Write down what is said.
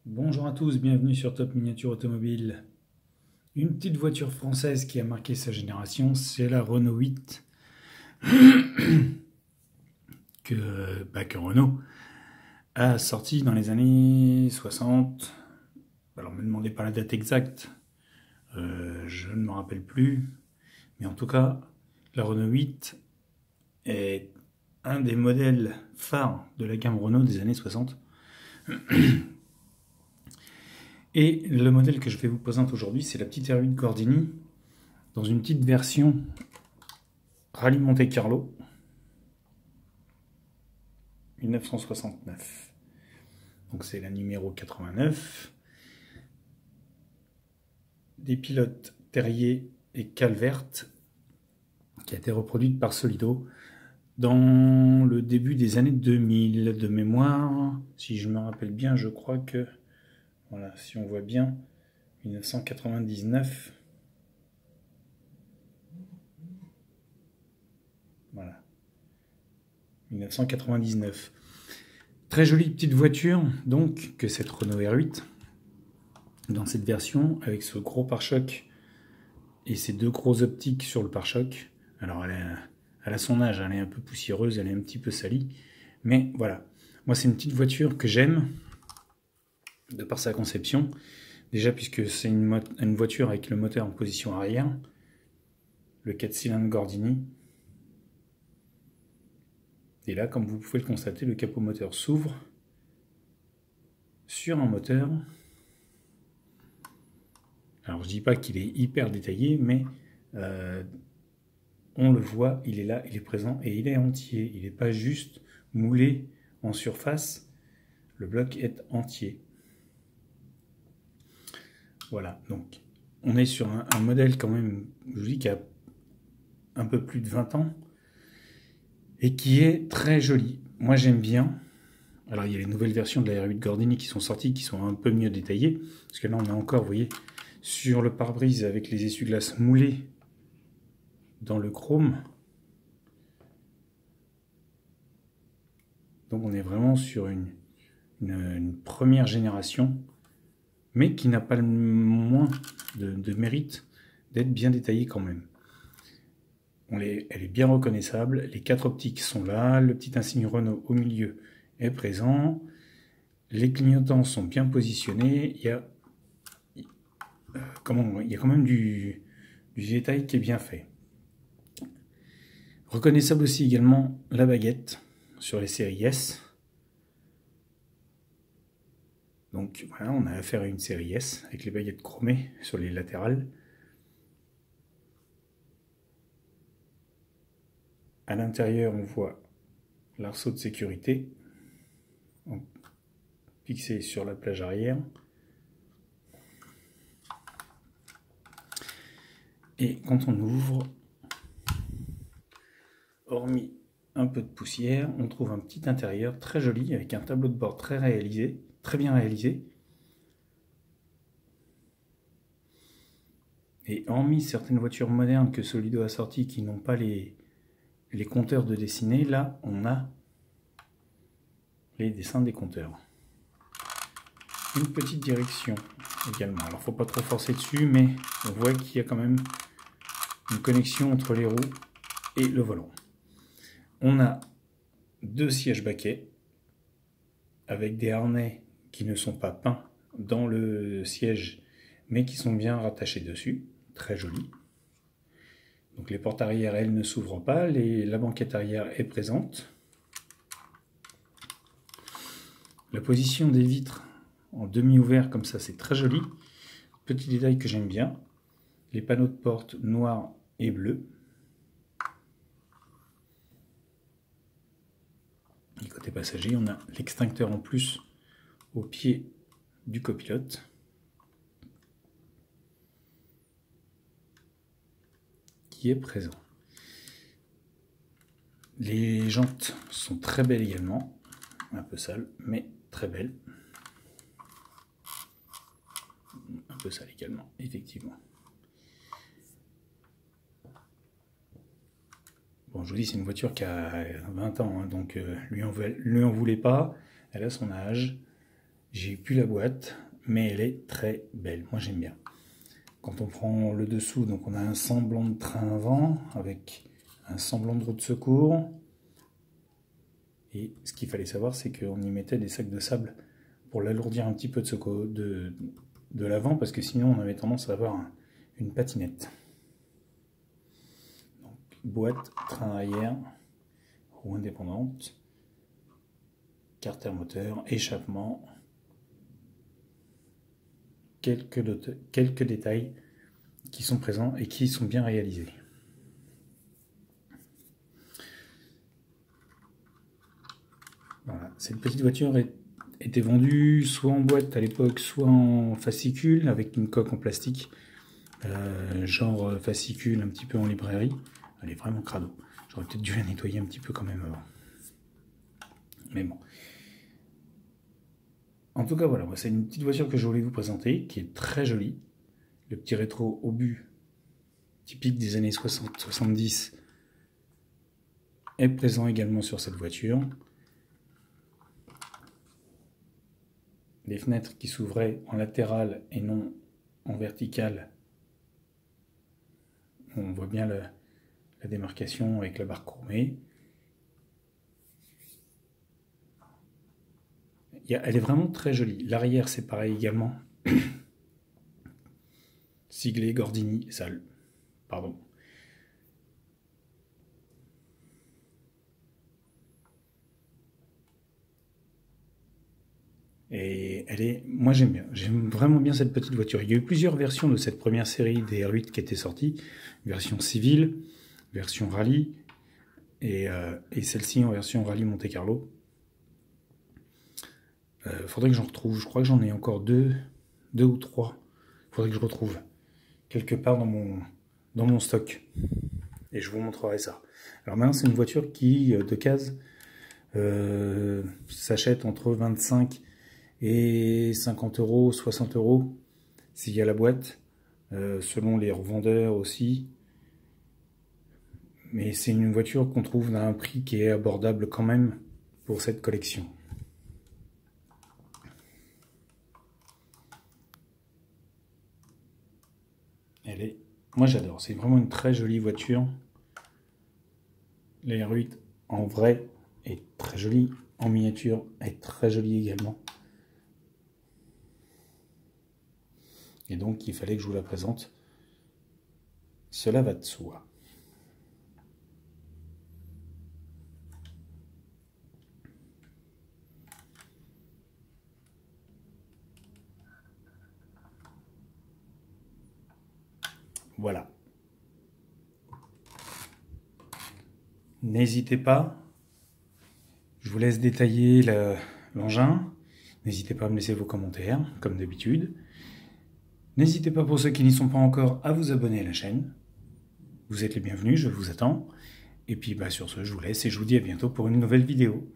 Bonjour à tous, bienvenue sur Top Miniature Automobile. Une petite voiture française qui a marqué sa génération, c'est la Renault 8 que Renault a sorti dans les années 60. Alors ne me demandez pas la date exacte, je ne me rappelle plus. Mais en tout cas, la Renault 8 est un des modèles phares de la gamme Renault des années 60. Et le modèle que je vais vous présenter aujourd'hui, c'est la petite R8 Gordini dans une petite version Rallye Monte Carlo 1969. Donc c'est la numéro 89. Des pilotes Terrier et Calvert qui a été reproduite par Solido dans le début des années 2000 de mémoire. Si je me rappelle bien, je crois que, voilà, si on voit bien, 1999. Voilà. 1999. Très jolie petite voiture, donc, que cette Renault R8, dans cette version, avec ce gros pare-choc et ces deux gros optiques sur le pare-choc. Alors, elle a son âge, elle est un peu poussiéreuse, elle est un petit peu salie, mais voilà. Moi, c'est une petite voiture que j'aime, de par sa conception. Déjà, puisque c'est une voiture avec le moteur en position arrière, le 4 cylindres Gordini. Et là, comme vous pouvez le constater, le capot moteur s'ouvre sur un moteur. Alors, je dis pas qu'il est hyper détaillé, mais on le voit, il est là, il est présent et il est entier. Il n'est pas juste moulé en surface. Le bloc est entier. Voilà, donc on est sur un modèle quand même, je vous dis, qui a un peu plus de 20 ans et qui est très joli. Moi, j'aime bien. Alors, il y a les nouvelles versions de la R8 Gordini qui sont sorties, qui sont un peu mieux détaillées. Parce que là, on a encore, vous voyez, sur le pare-brise avec les essuie-glaces moulés dans le chrome. Donc, on est vraiment sur une première génération, mais qui n'a pas le moins de mérite d'être bien détaillée quand même. Elle est bien reconnaissable, les 4 optiques sont là, le petit insigne Renault au milieu est présent, les clignotants sont bien positionnés, il y a quand même du détail qui est bien fait. Reconnaissable aussi également la baguette sur les séries S. Donc voilà, on a affaire à une série S avec les baguettes chromées sur les latérales. À l'intérieur, on voit l'arceau de sécurité fixé sur la plage arrière. Et quand on ouvre, hormis un peu de poussière, on trouve un petit intérieur très joli avec un tableau de bord très bien réalisé. Et hormis certaines voitures modernes que Solido a sorties qui n'ont pas les compteurs de dessinée, là on a les dessins des compteurs. Une petite direction également. Alors faut pas trop forcer dessus, mais on voit qu'il y a quand même une connexion entre les roues et le volant. On a 2 sièges baquets avec des harnais qui ne sont pas peints dans le siège, mais qui sont bien rattachés dessus. Très joli. Donc les portes arrière, elles ne s'ouvrent pas. La banquette arrière est présente. La position des vitres en demi-ouvert comme ça, c'est très joli. Petit détail que j'aime bien. Les panneaux de porte noirs et bleus. Et côté passager, on a l'extincteur en plus au pied du copilote. Qui est présent. Les jantes sont très belles également. Un peu sales, mais très belles. Un peu sales également, effectivement. Bon, je vous dis, c'est une voiture qui a 20 ans, hein, donc lui en voulait pas. Elle a son âge. J'ai plus la boîte, mais elle est très belle. Moi, j'aime bien. Quand on prend le dessous, donc on a un semblant de train avant avec un semblant de roue de secours. Et ce qu'il fallait savoir, c'est qu'on y mettait des sacs de sable pour l'alourdir un petit peu de l'avant, parce que sinon on avait tendance à avoir une patinette. Donc, boîte, train arrière, roue indépendante, carter moteur, échappement, quelques détails qui sont présents et qui sont bien réalisés. Voilà, cette petite voiture était vendue soit en boîte à l'époque, soit en fascicule avec une coque en plastique, genre fascicule un petit peu en librairie. Elle est vraiment crado. J'aurais peut-être dû la nettoyer un petit peu quand même avant. Mais bon. En tout cas, voilà, c'est une petite voiture que je voulais vous présenter, qui est très jolie. Le petit rétro obus, typique des années 60-70, est présent également sur cette voiture. Les fenêtres qui s'ouvraient en latéral et non en vertical. On voit bien la démarcation avec la barre chromée. Elle est vraiment très jolie. L'arrière, c'est pareil également. Siglé Gordini, sale. Pardon. Et moi j'aime bien, j'aime vraiment bien cette petite voiture. Il y a eu plusieurs versions de cette première série des R8 qui était sortie, version civile, version rallye, et celle-ci en version rallye Monte Carlo. Faudrait que j'en retrouve, je crois que j'en ai encore deux ou trois. Faudrait que je retrouve quelque part dans mon stock. Et je vous montrerai ça. Alors maintenant c'est une voiture qui, de case, s'achète entre 25 et 50 €, 60 € s'il y a la boîte, selon les revendeurs aussi. Mais c'est une voiture qu'on trouve à un prix qui est abordable quand même pour cette collection. Moi j'adore, c'est vraiment une très jolie voiture. La R8 en vrai est très jolie, en miniature est très jolie également. Et donc il fallait que je vous la présente. Cela va de soi. Voilà. N'hésitez pas, je vous laisse détailler l'engin. N'hésitez pas à me laisser vos commentaires, comme d'habitude. N'hésitez pas, pour ceux qui n'y sont pas encore, à vous abonner à la chaîne. Vous êtes les bienvenus, je vous attends. Et puis sur ce, je vous laisse et je vous dis à bientôt pour une nouvelle vidéo.